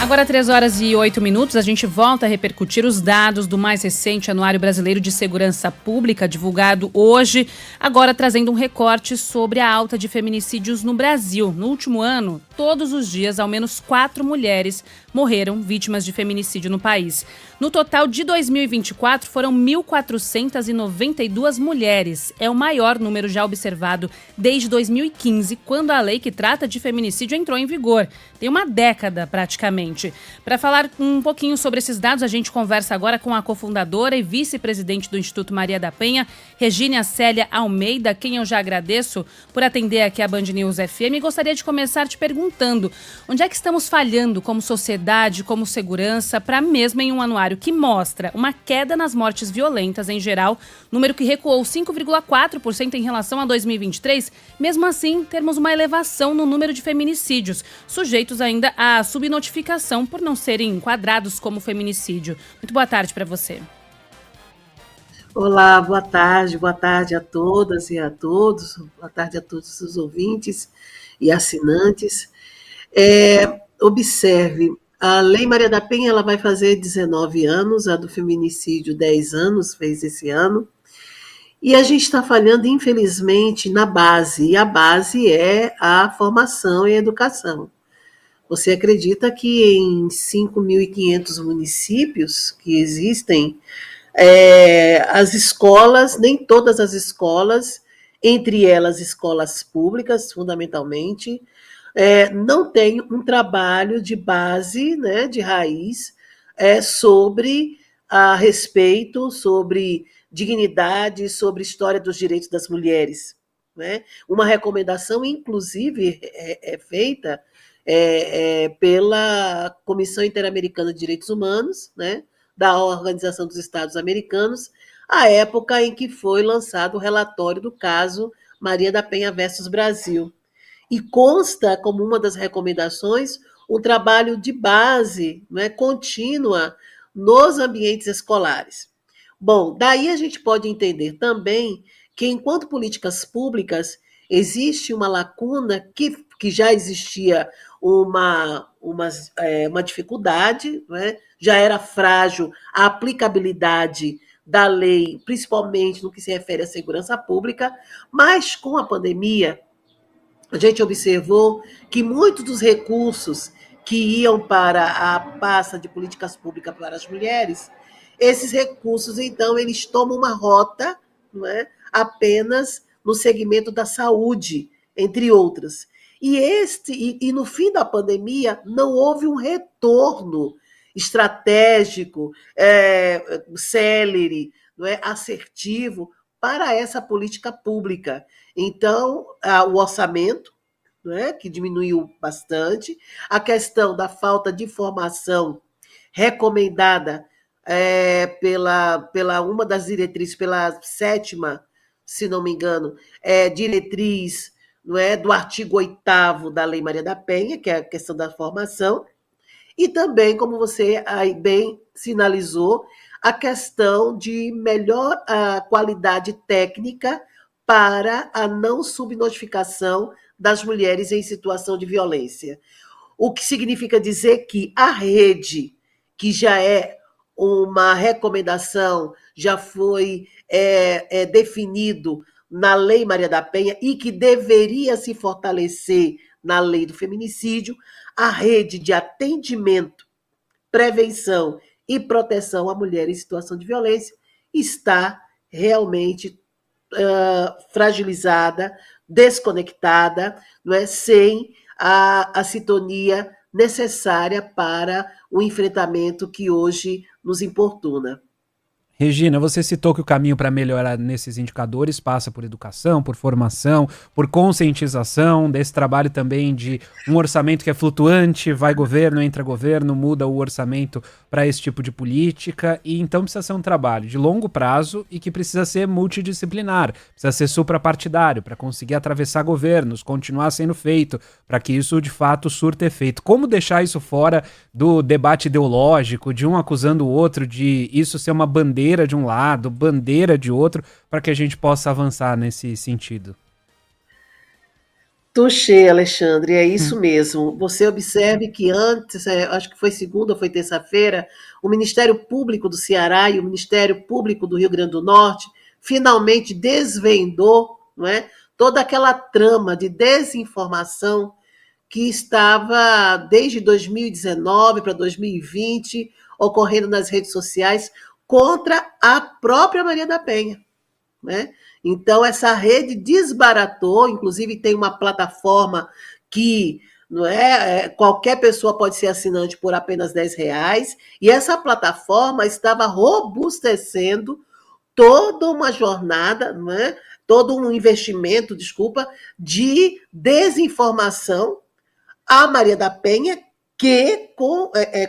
Agora 3h08, a gente volta a repercutir os dados do mais recente Anuário Brasileiro de Segurança Pública, divulgado hoje, agora trazendo um recorte sobre a alta de feminicídios no Brasil. No último ano, todos os dias, ao menos 4 mulheres morreram vítimas de feminicídio no país. No total de 2024, foram 1.492 mulheres. É o maior número já observado desde 2015, quando a lei que trata de feminicídio entrou em vigor. Tem uma década, praticamente. Para falar um pouquinho sobre esses dados, a gente conversa agora com a cofundadora e vice-presidente do Instituto Maria da Penha, Regina Célia Almeida, quem eu já agradeço por atender aqui a Band News FM. E gostaria de começar te perguntando, onde é que estamos falhando como sociedade, como segurança, para mesmo em um anuário que mostra uma queda nas mortes violentas em geral, número que recuou 5,4% em relação a 2023, mesmo assim termos uma elevação no número de feminicídios, sujeitos ainda à subnotificação por não serem enquadrados como feminicídio. Muito boa tarde para você. Olá, boa tarde a todas e a todos, boa tarde a todos os ouvintes e assinantes. Observe, a Lei Maria da Penha ela vai fazer 19 anos, a do feminicídio 10 anos, fez esse ano, e a gente está falhando, infelizmente, na base, e a base é a formação e a educação. Você acredita que em 5.500 municípios que existem, as escolas, nem todas as escolas, entre elas escolas públicas, fundamentalmente, não tem um trabalho de base, né, de raiz, sobre a respeito, sobre dignidade, sobre história dos direitos das mulheres. Né? Uma recomendação, inclusive, é feita pela Comissão Interamericana de Direitos Humanos, né, da Organização dos Estados Americanos, à época em que foi lançado o relatório do caso Maria da Penha versus Brasil. E consta, como uma das recomendações, um trabalho de base, né, contínua nos ambientes escolares. Bom, daí a gente pode entender também que, enquanto políticas públicas, existe uma lacuna que já existia uma dificuldade, né? Já era frágil a aplicabilidade da lei, principalmente no que se refere à segurança pública, mas com a pandemia, a gente observou que muitos dos recursos que iam para a pasta de políticas públicas para as mulheres, esses recursos, então, eles tomam uma rota, não é, apenas no segmento da saúde, entre outras. E no fim da pandemia, não houve um retorno estratégico, célere, não é, assertivo, para essa política pública. Então, o orçamento, né, que diminuiu bastante, a questão da falta de formação recomendada pela uma das diretrizes, pela 7ª, se não me engano, diretriz, não é, do artigo 8º da Lei Maria da Penha, que é a questão da formação, e também, como você aí bem sinalizou, a questão de melhor qualidade técnica para a não subnotificação das mulheres em situação de violência. O que significa dizer que a rede, que já é uma recomendação, já foi definido na Lei Maria da Penha e que deveria se fortalecer na Lei do Feminicídio, a rede de atendimento, prevenção e proteção à mulher em situação de violência está realmente fragilizada, desconectada, não é, sem a sintonia necessária para o enfrentamento que hoje nos importuna. Regina, você citou que o caminho para melhorar nesses indicadores passa por educação, por formação, por conscientização, desse trabalho também de um orçamento que é flutuante, vai governo, entra governo, muda o orçamento para esse tipo de política, e então precisa ser um trabalho de longo prazo e que precisa ser multidisciplinar, precisa ser suprapartidário para conseguir atravessar governos, continuar sendo feito, para que isso de fato surta efeito. Como deixar isso fora do debate ideológico, de um acusando o outro, de isso ser uma bandeira de um lado, bandeira de outro, para que a gente possa avançar nesse sentido? Touché, Alexandre, é isso mesmo. Você observe que antes, acho que foi segunda ou foi terça-feira, o Ministério Público do Ceará e o Ministério Público do Rio Grande do Norte finalmente desvendou, não é, toda aquela trama de desinformação que estava desde 2019 para 2020 ocorrendo nas redes sociais contra a própria Maria da Penha, né? Então, essa rede desbaratou, inclusive tem uma plataforma que não é, qualquer pessoa pode ser assinante por apenas R$ 10, e essa plataforma estava robustecendo toda uma jornada, não é? Todo um investimento, desculpa, de desinformação a Maria da Penha, que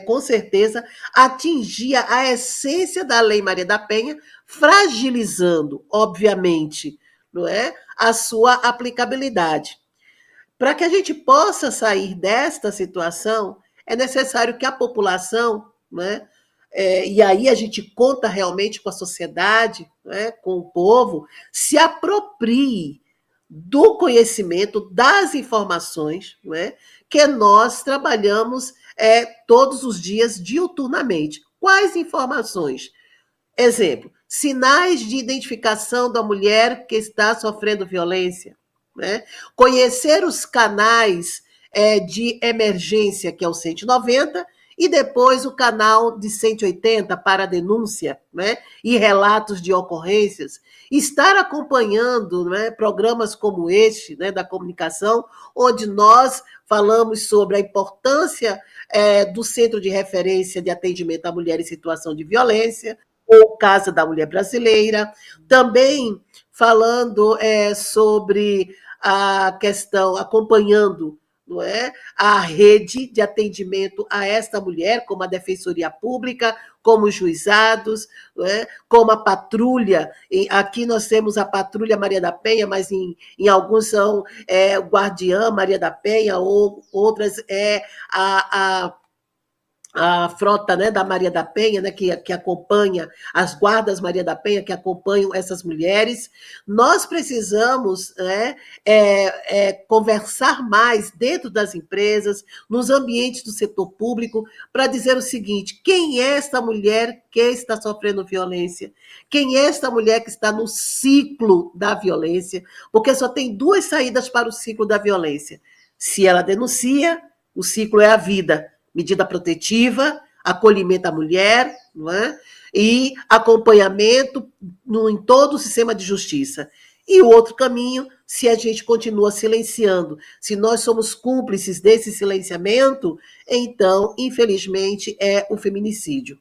com certeza atingia a essência da Lei Maria da Penha, fragilizando, obviamente, não é, a sua aplicabilidade. Para que a gente possa sair desta situação, é necessário que a população, né, e aí a gente conta realmente com a sociedade, né, com o povo, se aproprie do conhecimento, das informações, né, que nós trabalhamos todos os dias diuturnamente. Quais informações? Exemplo, sinais de identificação da mulher que está sofrendo violência, né? Conhecer os canais de emergência, que é o 190, e depois o canal de 180 para denúncia, né? E relatos de ocorrências. Estar acompanhando, né, programas como este, né, da comunicação, onde nós falamos sobre a importância do Centro de Referência de Atendimento à Mulher em Situação de Violência, ou Casa da Mulher Brasileira, também falando sobre a questão, acompanhando, não é, a rede de atendimento a esta mulher, como a Defensoria Pública, como os juizados, não é, como a patrulha. Aqui nós temos a Patrulha Maria da Penha, mas em alguns são o Guardiã Maria da Penha, ou outras a frota, né, da Maria da Penha, né, que acompanha, as guardas Maria da Penha, que acompanham essas mulheres. Nós precisamos, né, conversar mais dentro das empresas, nos ambientes do setor público, para dizer o seguinte: quem é esta mulher que está sofrendo violência? Quem é esta mulher que está no ciclo da violência? Porque só tem duas saídas para o ciclo da violência. Se ela denuncia, o ciclo é a vida. Medida protetiva, acolhimento à mulher, não é? E acompanhamento em todo o sistema de justiça. E o outro caminho, se a gente continua silenciando, se nós somos cúmplices desse silenciamento, então, infelizmente, é o feminicídio.